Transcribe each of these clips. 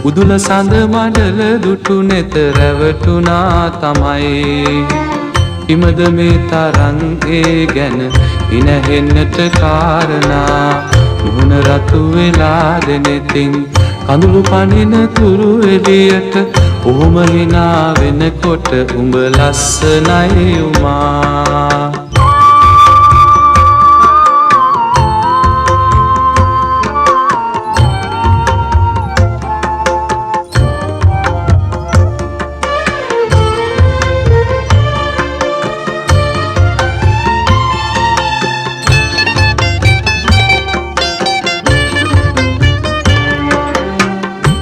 උදුල සඳ මඩල දුටු නෙත රැවටුනා තමයි හිමද මේ තරම් ඒ ගැන ඉනහෙන්නට කාරණා මුහුණ රතු වෙලා දෙනෙතින් කඳුළු පනින තුරු එළියට ඔහොම hina වෙනකොට උඹ ලස්සනයි උමා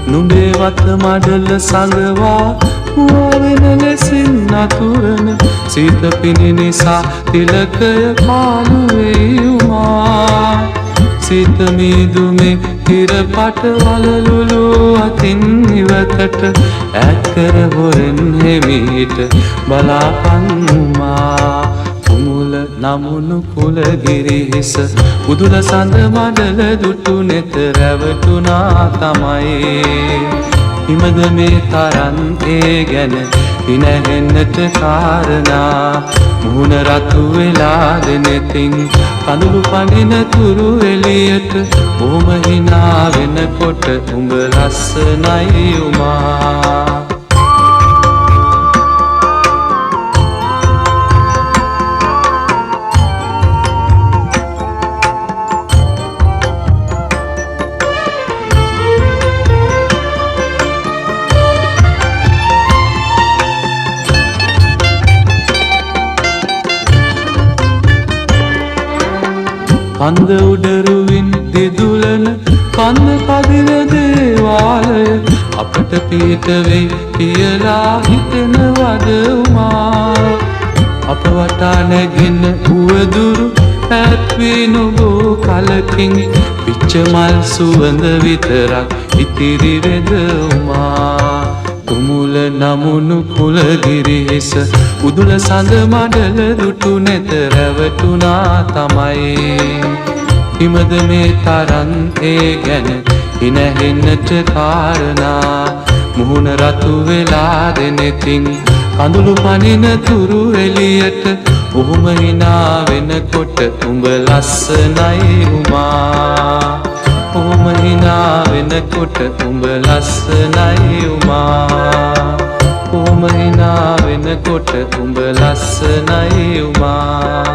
නුඹේ වත මඩල සංගවා මුවවෙන ලෙසින් නතුරන සීත පිණි නිසා තිලකය පාළු වෙයි උමා සීත මීදුමේ හිර පට වලලුලු අතින් ඉවතට ඈත් කර හොරෙන් හෙමිහිට බලාපන් උමා කුමුල නමුණු කුලගිරි හිස උදුල සඳ මඩල දුටු නෙත රැවටුනා තමයි හිමද මේ තරම් ඒ ගැන ඉනහෙන්නට කාරණා මුහුණ රතු වෙලා දෙනෙතින් කඳුළු පනින තුරු එළියට ඔහොම hina වෙනකොට උඹ ලස්සනයි උමා කන්ද උඩරුවින් දිදුලන කන්ද පදින දේවාලය අපට පිට වෙයි කියලා හිතනවද උමා අප වටා නැගෙන උවදුරු පැත්වී නොබෝ කලකින් පිච්ච මල් සුවඳ විතරක් ඉතිරි වෙද උමා කුමුල නමුණු කුලගිරි හිස උදුල සඳ මඩල දුටු නෙත රැවටුනා තමයි හිමද මේ තරම් ඒ ගැන ඉනහෙන්නට කාරණා මුහුණ රතු වෙලා දෙනෙතින් කඳුළු පනින තුරු එළියට ඔහොම hina වෙනකොට උඹ ලස්සනයි උමා ඔහොම hina වෙනකොට උඹ ලස්සනයි උමා ඔහොම hina වෙනකොට උඹ ලස්සනයි උමා